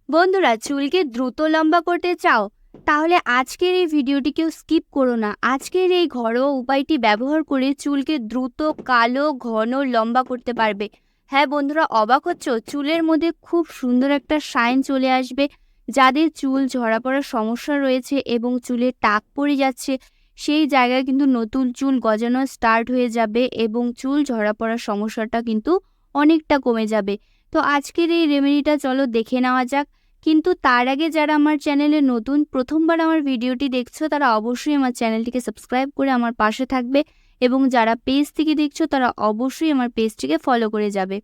বন্ধুরা, চুলকে দ্রুত লম্বা করতে চাও? তাহলে আজকের এই ভিডিওটি কেউ স্কিপ করো না। আজকের এই ঘরোয়া উপায়টি ব্যবহার করে চুলকে দ্রুত কালো ঘন লম্বা করতে পারবে। হ্যাঁ বন্ধুরা, অবাক হচ্ছ? চুলের মধ্যে খুব সুন্দর একটা শাইন চলে আসবে। যাদের চুল ঝরা পড়ার সমস্যা রয়েছে এবং চুলে টাক পড়ে যাচ্ছে, সেই জায়গায় কিন্তু নতুন চুল গজানো স্টার্ট হয়ে যাবে এবং চুল ঝরা পড়ার সমস্যাটা কিন্তু অনেকটা কমে যাবে। তো আজকের এই রেমেডিটা চলো দেখে নেওয়া যাক। কিন্তু তার আগে যারা আমার চ্যানেলে নতুন, প্রথমবার আমার ভিডিওটি দেখছো, তারা অবশ্যই আমার চ্যানেলটিকে সাবস্ক্রাইব করে আমার পাশে থাকবে এবং যারা পেজ থেকে দেখছো তারা অবশ্যই আমার পেজটিকে ফলো করে যাবে।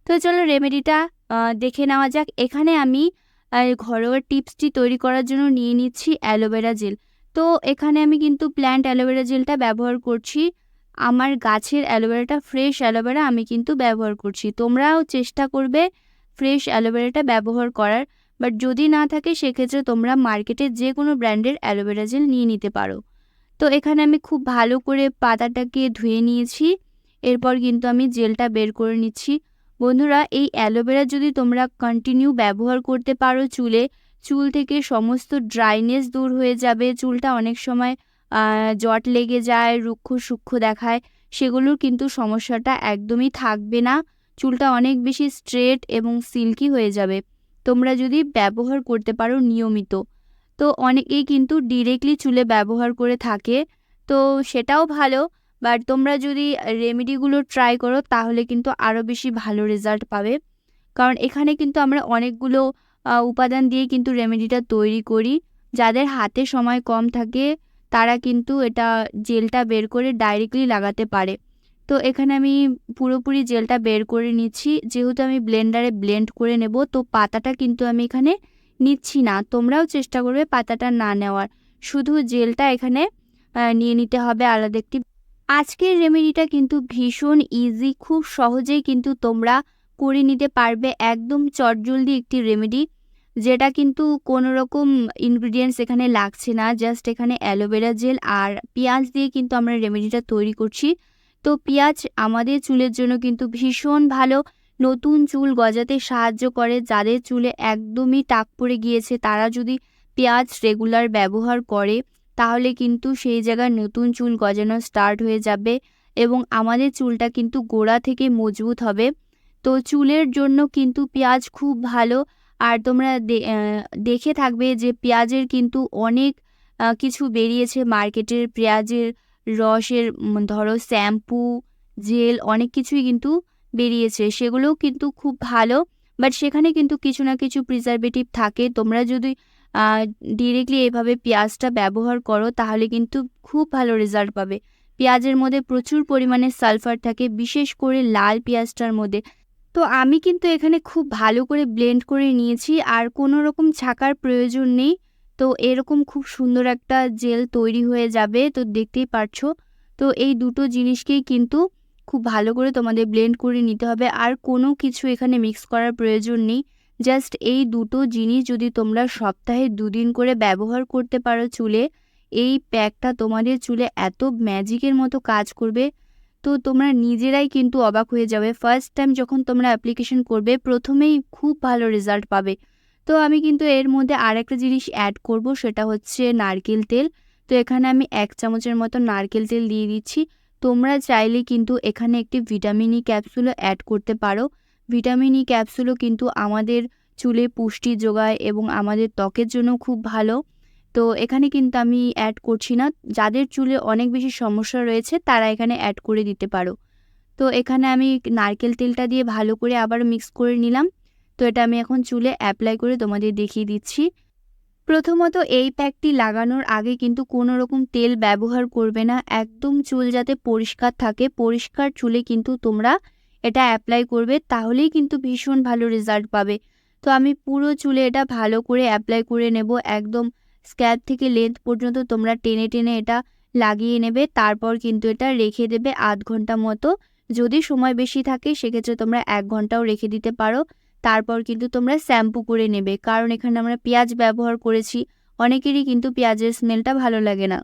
তো চলো রেমেডিটা দেখে নেওয়া যাক। এখানে আমি ঘরোয়া টিপসটি তৈরি করার জন্য নিয়ে নিচ্ছি অ্যালোভেরা জেল। তো এখানে আমি কিন্তু প্ল্যান্ট অ্যালোভেরা জেলটা ব্যবহার করছি। আমার গাছের অ্যালোভেরাটা ফ্রেশ অ্যালোভেরা আমি কিন্তু ব্যবহার করছি। তোমরাও চেষ্টা করবে ফ্রেশ অ্যালোভেরাটা ব্যবহার করার। বাট যদি না থাকে সেক্ষেত্রে তোমরা মার্কেটের যে কোনো ব্র্যান্ডের অ্যালোভেরা জেল নিয়ে নিতে পারো। তো এখানে আমি খুব ভালো করে পাতাটাকে ধুয়ে নিয়েছি। এরপর কিন্তু আমি জেলটা বের করে নিচ্ছি। বন্ধুরা, এই অ্যালোভেরা যদি তোমরা কন্টিনিউ ব্যবহার করতে পারো চুলে, চুল থেকে সমস্ত ড্রাইনেস দূর হয়ে যাবে। চুলটা অনেক সময় জট লেগে যায়, রুক্ষ সূক্ষ্ম দেখায়, সেগুলোর কিন্তু সমস্যাটা একদমই থাকবে না। চুলটা অনেক বেশি স্ট্রেট এবং সিল্কি হয়ে যাবে তোমরা যদি ব্যবহার করতে পারো নিয়মিত। তো অনেকেই কিন্তু ডিরেক্টলি চুলে ব্যবহার করে থাকে, তো সেটাও ভালো। বাট তোমরা যদি রেমেডিগুলো ট্রাই করো তাহলে কিন্তু আরও বেশি ভালো রেজাল্ট পাবে। কারণ এখানে কিন্তু আমরা অনেকগুলো উপাদান দিয়ে কিন্তু রেমেডিটা তৈরি করি। যাদের হাতে সময় কম থাকে তারা কিন্তু এটা জেলটা বের করে ডাইরেক্টলি লাগাতে পারে। তো এখানে আমি পুরোপুরি জেলটা বের করে নিচ্ছি। যেহেতু আমি ব্লেন্ডারে ব্লেন্ড করে নেব, তো পাতাটা কিন্তু আমি এখানে নিচ্ছি না। তোমরাও চেষ্টা করবে পাতাটা না নেওয়ার, শুধু জেলটা এখানে নিয়ে নিতে হবে আলাদা একটি। আজকের রেমেডিটা কিন্তু ভীষণ ইজি, খুব সহজেই কিন্তু তোমরা করে নিতে পারবে। একদম চটজলদি একটি রেমেডি, যেটা কিন্তু কোনো রকম ইনগ্রিডিয়েন্টস এখানে লাগছে না। জাস্ট এখানে অ্যালোভেরা জেল আর পেঁয়াজ দিয়ে কিন্তু আমরা রেমেডিটা তৈরি করছি। তো পেঁয়াজ আমাদের চুলের জন্য কিন্তু ভীষণ ভালো, নতুন চুল গজাতে সাহায্য করে। যাদের চুলে একদমই টাক পড়ে গিয়েছে তারা যদি পেঁয়াজ রেগুলার ব্যবহার করে তাহলে কিন্তু সেই জায়গায় নতুন চুল গজানো স্টার্ট হয়ে যাবে এবং আমাদের চুলটা কিন্তু গোড়া থেকে মজবুত হবে। তো চুলের জন্য কিন্তু পেঁয়াজ খুব ভালো। আর তোমরা দেখে থাকবে যে পেঁয়াজের কিন্তু অনেক কিছু বেরিয়েছে মার্কেটের। পেঁয়াজের রসের ধরো শ্যাম্পু, জেল, অনেক কিছুই কিন্তু বেরিয়েছে, সেগুলোও কিন্তু খুব ভালো। বাট সেখানে কিন্তু কিছু না কিছু প্রিজারভেটিভ থাকে। তোমরা যদি ডিরেক্টলি এভাবে পেঁয়াজটা ব্যবহার করো তাহলে কিন্তু খুব ভালো রেজাল্ট পাবে। পেঁয়াজের মধ্যে প্রচুর পরিমাণে সালফার থাকে, বিশেষ করে লাল পেঁয়াজটার মধ্যে। তো আমি কিন্তু এখানে খুব ভালো করে ব্লেন্ড করে নিয়েছি, আর কোনো রকম ছাকার প্রয়োজন নেই। তো এরকম খুব সুন্দর একটা জেল তৈরি হয়ে যাবে, তো দেখতেই পারছো। তো এই দুটো জিনিসকেই কিন্তু খুব ভালো করে তোমাদের ব্লেন্ড করে নিতে হবে, আর কোনো কিছু এখানে মিক্স করার প্রয়োজন নেই। জাস্ট এই দুটো জিনিস যদি তোমরা সপ্তাহে 2 দিন করে ব্যবহার করতে পারো চুলে, এই প্যাকটা তোমাদের চুলে এত ম্যাজিকের মতো কাজ করবে, তো তোমরা নিজেরাই কিন্তু অবাক হয়ে যাবে। ফার্স্ট টাইম যখন তোমরা অ্যাপ্লিকেশন করবে প্রথমেই খুব ভালো রেজাল্ট পাবে। তো আমি কিন্তু এর মধ্যে আরেকটা জিনিস অ্যাড করব, সেটা হচ্ছে নারকেল তেল। তো এখানে আমি 1 চামচের মতো নারকেল তেল দিয়ে দিচ্ছি। তোমরা চাইলে কিন্তু এখানে একটি ভিটামিন ই ক্যাপসুলও অ্যাড করতে পারো। ভিটামিন ই ক্যাপসুলও কিন্তু আমাদের চুলে পুষ্টি যোগায় এবং আমাদের ত্বকের জন্য খুব ভালো। তো এখানে কিন্তু আমি অ্যাড করছি না। যাদের চুলে অনেক বেশি সমস্যা রয়েছে তারা এখানে অ্যাড করে দিতে পারো। তো এখানে আমি নারকেল তেলটা দিয়ে ভালো করে আবার মিক্স করে নিলাম। তো এটা আমি এখন চুলে অ্যাপ্লাই করে তোমাদের দেখিয়ে দিচ্ছি। প্রথমত এই প্যাকটি লাগানোর আগে কিন্তু কোনো রকম তেল ব্যবহার করবে না। একদম চুল যাতে পরিষ্কার থাকে, পরিষ্কার চুলে কিন্তু তোমরা এটা অ্যাপ্লাই করবে, তাহলেই কিন্তু ভীষণ ভালো রেজাল্ট পাবে। তো আমি পুরো চুলে এটা ভালো করে অ্যাপ্লাই করে নেব। একদম স্ক্যাল্প থেকে লেন্থ পর্যন্ত তোমরা টেনে টেনে এটা লাগিয়ে নেবে। তারপর কিন্তু এটা রেখে দেবে আধ ঘন্টা মতো। যদি সময় বেশি থাকে সেক্ষেত্রে তোমরা 1 ঘন্টাও রেখে দিতে পারো। তারপর কিন্তু তোমরা শ্যাম্পু করে নেবে, কারণ এখানে আমরা পেঁয়াজ ব্যবহার করেছি। অনেকেরই কিন্তু পেঁয়াজের স্মেলটা ভালো লাগে না।